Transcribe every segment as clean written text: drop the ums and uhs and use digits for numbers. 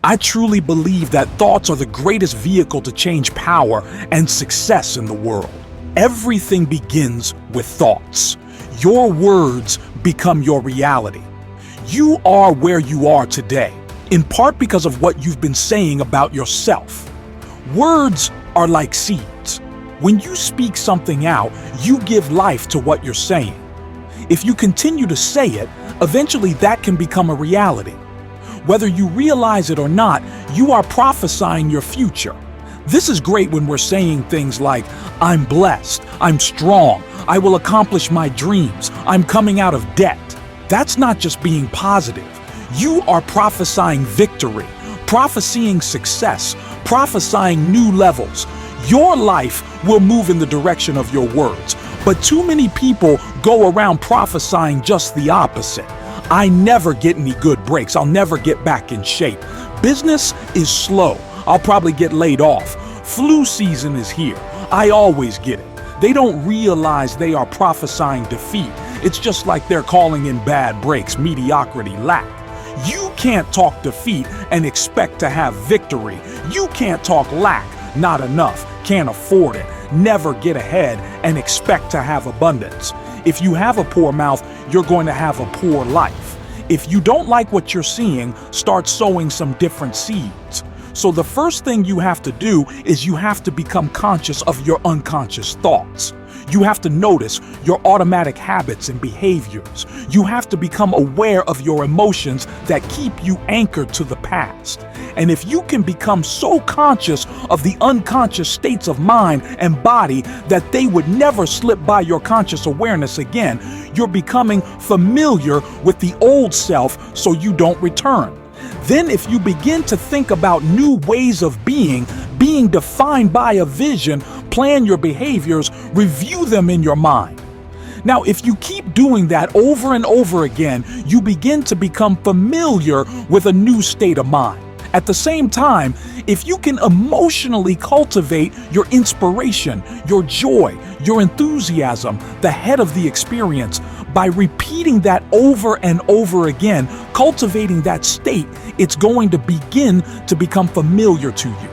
I truly believe that thoughts are the greatest vehicle to change power and success in the world. Everything begins with thoughts. Your words become your reality. You are where you are today, in part because of what you've been saying about yourself. Words are like seeds. When you speak something out, you give life to what you're saying. If you continue to say it, eventually that can become a reality. Whether you realize it or not, you are prophesying your future. This is great when we're saying things like, I'm blessed, I'm strong, I will accomplish my dreams, I'm coming out of debt. That's not just being positive. You are prophesying victory, prophesying success, prophesying new levels. Your life will move in the direction of your words, but too many people go around prophesying just the opposite. I never get any good breaks. I'll never get back in shape. Business is slow. I'll probably get laid off. Flu season is here. I always get it. They don't realize they are prophesying defeat. It's just like they're calling in bad breaks, mediocrity, lack. You can't talk defeat and expect to have victory. You can't talk lack, not enough, can't afford it, never get ahead, and expect to have abundance. If you have a poor mouth, you're going to have a poor life. If you don't like what you're seeing, start sowing some different seeds. So the first thing you have to do is you have to become conscious of your unconscious thoughts. You have to notice your automatic habits and behaviors. You have to become aware of your emotions that keep you anchored to the past. And if you can become so conscious of the unconscious states of mind and body that they would never slip by your conscious awareness again, you're becoming familiar with the old self so you don't return. Then if you begin to think about new ways of being defined by a vision, plan your behaviors, review them in your mind. Now, if you keep doing that over and over again, you begin to become familiar with a new state of mind. At the same time, if you can emotionally cultivate your inspiration, your joy, your enthusiasm, the head of the experience, by repeating that over and over again, cultivating that state, it's going to begin to become familiar to you.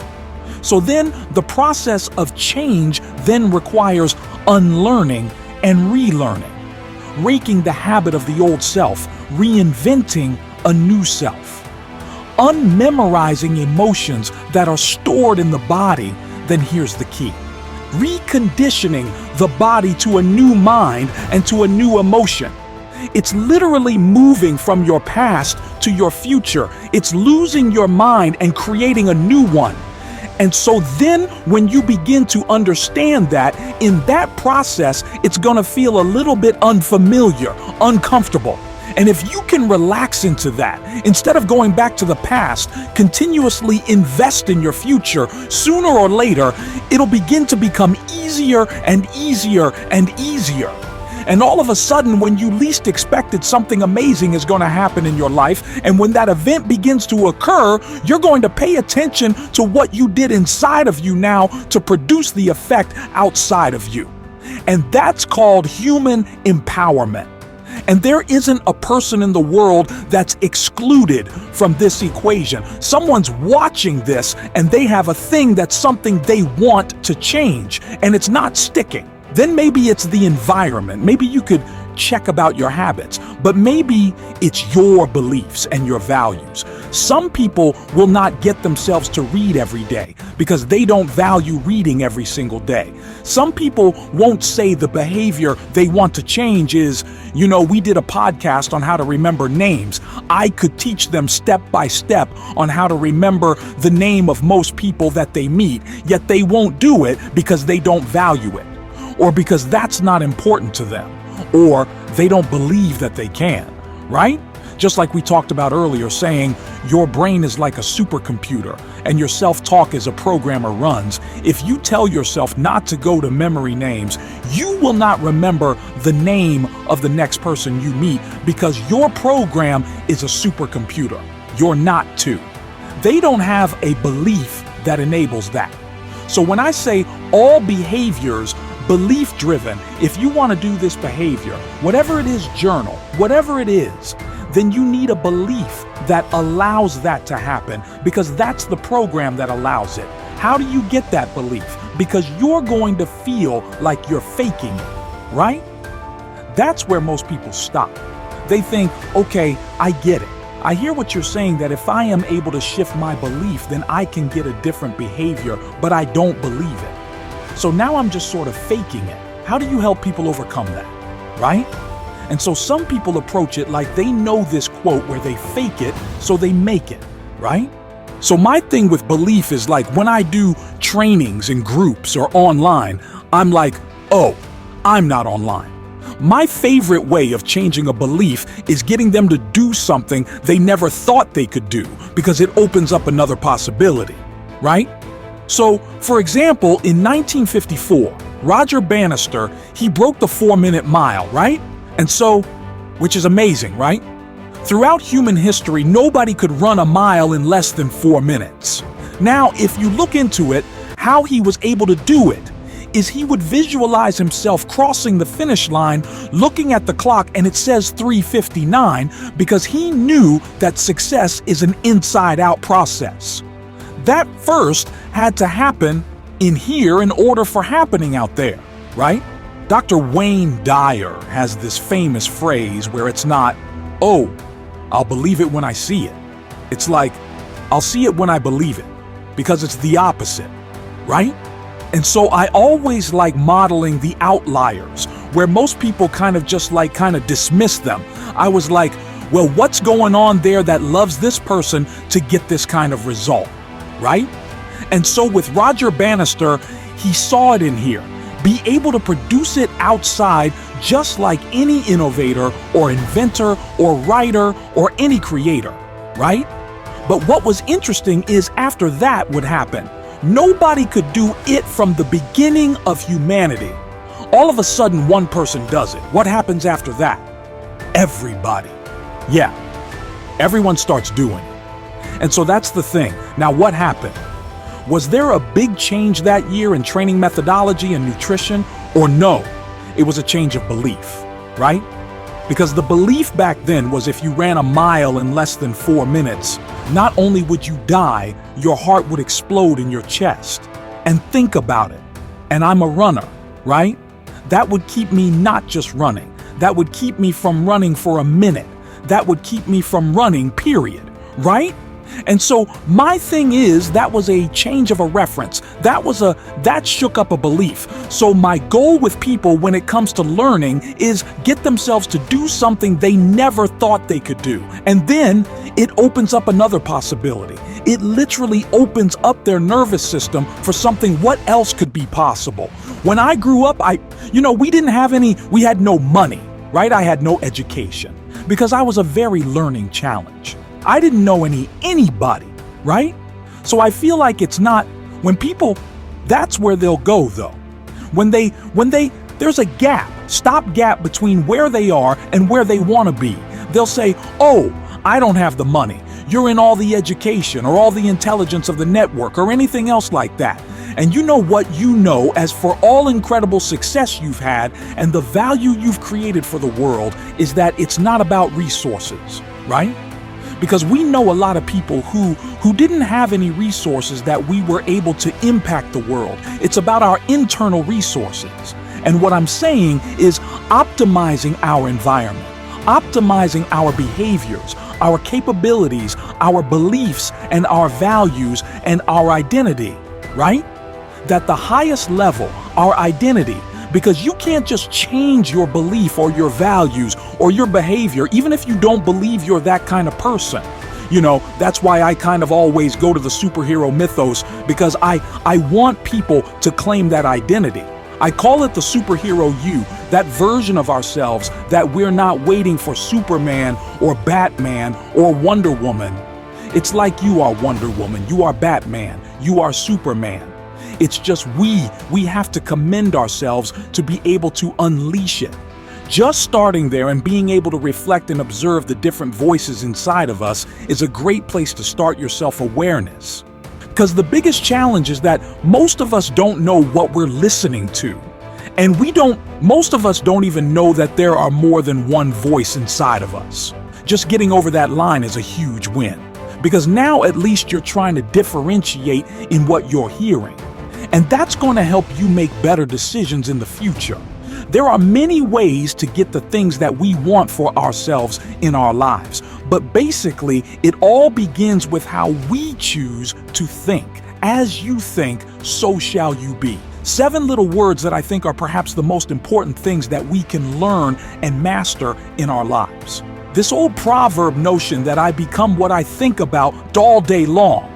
So then the process of change then requires unlearning and relearning, breaking the habit of the old self, reinventing a new self. Unmemorizing emotions that are stored in the body, then here's the key. Reconditioning the body to a new mind and to a new emotion. It's literally moving from your past to your future. It's losing your mind and creating a new one. And so then when you begin to understand that, in that process, it's going to feel a little bit unfamiliar, uncomfortable. And if you can relax into that, instead of going back to the past, continuously invest in your future, sooner or later, it'll begin to become easier and easier and easier. And all of a sudden, when you least expected, something amazing is going to happen in your life. And when that event begins to occur, you're going to pay attention to what you did inside of you now to produce the effect outside of you. And that's called human empowerment. And there isn't a person in the world that's excluded from this equation. Someone's watching this and they have a thing that's something they want to change, and it's not sticking. Then maybe it's the environment. Maybe you could check about your habits, but maybe it's your beliefs and your values. Some people will not get themselves to read every day because they don't value reading every single day. Some people won't say the behavior they want to change is, we did a podcast on how to remember names. I could teach them step by step on how to remember the name of most people that they meet, yet they won't do it because they don't value it, or because that's not important to them, or they don't believe that they can, right? Just like we talked about earlier, saying your brain is like a supercomputer and your self-talk is a programmer runs. If you tell yourself not to go to memory names, you will not remember the name of the next person you meet because your program is a supercomputer. You're not to. They don't have a belief that enables that. So when I say all behaviors belief-driven, if you want to do this behavior, whatever it is, journal, whatever it is, then you need a belief that allows that to happen, because that's the program that allows it. How do you get that belief? Because you're going to feel like you're faking it, right? That's where most people stop. They think, okay, I get it. I hear what you're saying, that if I am able to shift my belief, then I can get a different behavior, but I don't believe it. So now I'm just sort of faking it. How do you help people overcome that, right? And so some people approach it like they know this quote where they fake it, so they make it, right? So my thing with belief is like when I do trainings in groups or online, I'm like, oh, I'm not online. My favorite way of changing a belief is getting them to do something they never thought they could do, because it opens up another possibility, right? So, for example, in 1954, Roger Bannister, he broke the 4-minute mile, right? And so, which is amazing, right? Throughout human history, nobody could run a mile in less than 4 minutes. Now, if you look into it, how he was able to do it is he would visualize himself crossing the finish line, looking at the clock, and it says 3:59, because he knew that success is an inside-out process. That first had to happen in here in order for happening out there, right? Dr. Wayne Dyer has this famous phrase where it's not, oh, I'll believe it when I see it. It's like, I'll see it when I believe it, because it's the opposite, right? And so I always like modeling the outliers, where most people kind of dismiss them. I was like, well, what's going on there that loves this person to get this kind of result, right? And so with Roger Bannister, he saw it in here. Be able to produce it outside, just like any innovator or inventor or writer or any creator, right? But what was interesting is after that would happen, nobody could do it from the beginning of humanity. All of a sudden, one person does it. What happens after that? Everybody. Yeah, everyone starts doing it. And so that's the thing. Now, what happened? Was there a big change that year in training methodology and nutrition? Or no, it was a change of belief, right? Because the belief back then was if you ran a mile in less than 4 minutes, not only would you die, your heart would explode in your chest. And think about it. And I'm a runner, right? That would keep me not just running. That would keep me from running for a minute. That would keep me from running, period, right? And so my thing is, that was a change of a reference. That shook up a belief. So my goal with people when it comes to learning is get themselves to do something they never thought they could do. And then it opens up another possibility. It literally opens up their nervous system for something. What else could be possible? When I grew up, we had no money, right? I had no education because I was a very learning challenge. I didn't know anybody, right? So I feel like it's not, when people, that's where they'll go though. When there's a stopgap between where they are and where they want to be. They'll say, oh, I don't have the money. You're in all the education or all the intelligence of the network or anything else like that. And you know what you know, as for all incredible success you've had and the value you've created for the world, is that it's not about resources, right? Because we know a lot of people who didn't have any resources that we were able to impact the world. It's about our internal resources. And what I'm saying is optimizing our environment, optimizing our behaviors, our capabilities, our beliefs, and our values and our identity, right? That the highest level, our identity, because you can't just change your belief or your values or your behavior, even if you don't believe you're that kind of person. You know, that's why I kind of always go to the superhero mythos, because I want people to claim that identity. I call it the superhero you, that version of ourselves that we're not waiting for Superman or Batman or Wonder Woman. It's like you are Wonder Woman, you are Batman, you are Superman. It's just we have to commend ourselves to be able to unleash it. Just starting there and being able to reflect and observe the different voices inside of us is a great place to start your self-awareness. Because the biggest challenge is that most of us don't know what we're listening to. And most of us don't even know that there are more than one voice inside of us. Just getting over that line is a huge win, because now at least you're trying to differentiate in what you're hearing. And that's going to help you make better decisions in the future. There are many ways to get the things that we want for ourselves in our lives, but basically it all begins with how we choose to think. As you think, so shall you be. 7 little words that I think are perhaps the most important things that we can learn and master in our lives. This old proverb notion that I become what I think about all day long.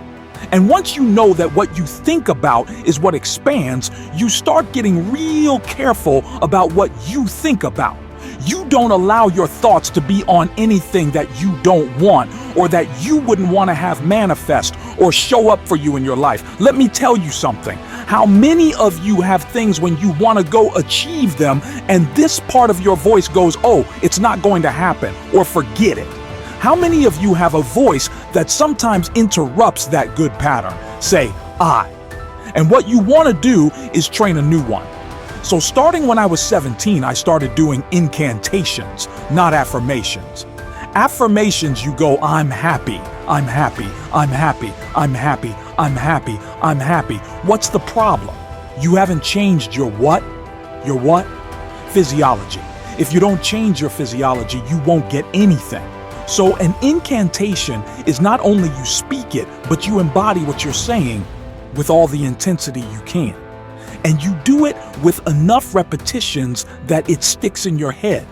And once you know that what you think about is what expands, you start getting real careful about what you think about. You don't allow your thoughts to be on anything that you don't want or that you wouldn't want to have manifest or show up for you in your life. Let me tell you something. How many of you have things when you want to go achieve them and this part of your voice goes, oh, it's not going to happen, or forget it? How many of you have a voice that sometimes interrupts that good pattern? Say, I. And what you want to do is train a new one. So starting when I was 17, I started doing incantations, not affirmations. Affirmations, you go, I'm happy, I'm happy, I'm happy, I'm happy, I'm happy, I'm happy. What's the problem? You haven't changed your what? Your what? Physiology. If you don't change your physiology, you won't get anything. So an incantation is not only you speak it, but you embody what you're saying with all the intensity you can. And you do it with enough repetitions that it sticks in your head.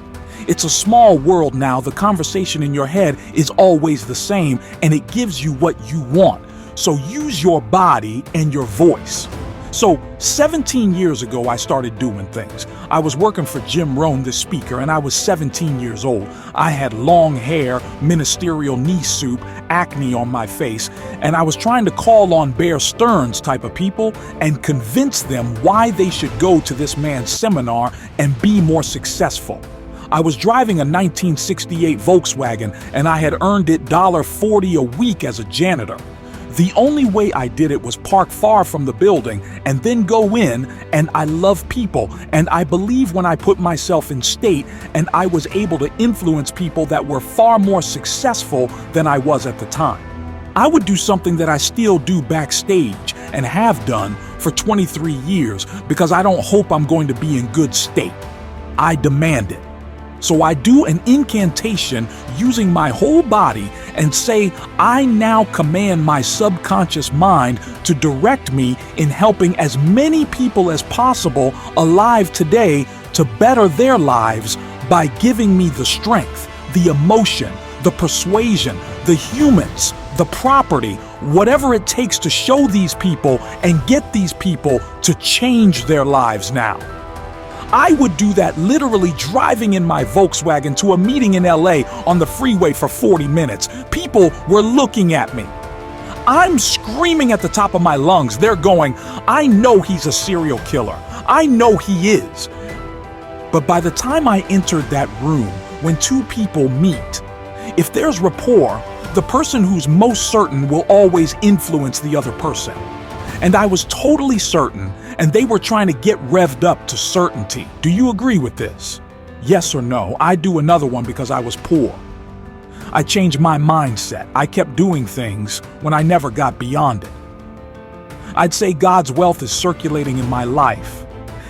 It's a small world now. The conversation in your head is always the same, and it gives you what you want. So use your body and your voice. So 17 years ago, I started doing things. I was working for Jim Rohn, the speaker, and I was 17 years old. I had long hair, ministerial knee soup, acne on my face, and I was trying to call on Bear Stearns type of people and convince them why they should go to this man's seminar and be more successful. I was driving a 1968 Volkswagen, and I had earned it $1.40 a week as a janitor. The only way I did it was park far from the building and then go in, and I love people, and I believe when I put myself in state and I was able to influence people that were far more successful than I was at the time. I would do something that I still do backstage and have done for 23 years because I don't hope I'm going to be in good state. I demand it. So I do an incantation using my whole body and say, I now command my subconscious mind to direct me in helping as many people as possible alive today to better their lives by giving me the strength, the emotion, the persuasion, the humans, the property, whatever it takes to show these people and get these people to change their lives now. I would do that literally driving in my Volkswagen to a meeting in LA on the freeway for 40 minutes. People were looking at me. I'm screaming at the top of my lungs. They're going, I know he's a serial killer. I know he is. But by the time I entered that room, when two people meet, if there's rapport, the person who's most certain will always influence the other person. And I was totally certain, and they were trying to get revved up to certainty. Do you agree with this? Yes or no? I do another one because I was poor. I changed my mindset. I kept doing things when I never got beyond it. I'd say God's wealth is circulating in my life.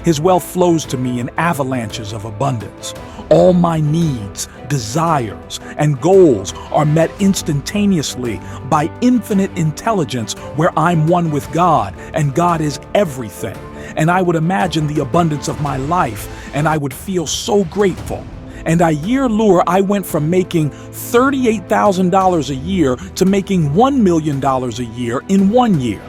His wealth flows to me in avalanches of abundance. All my needs, desires, and goals are met instantaneously by infinite intelligence where I'm one with God and God is everything. And I would imagine the abundance of my life and I would feel so grateful. And a year later, I went from making $38,000 a year to making $1 million a year in 1 year.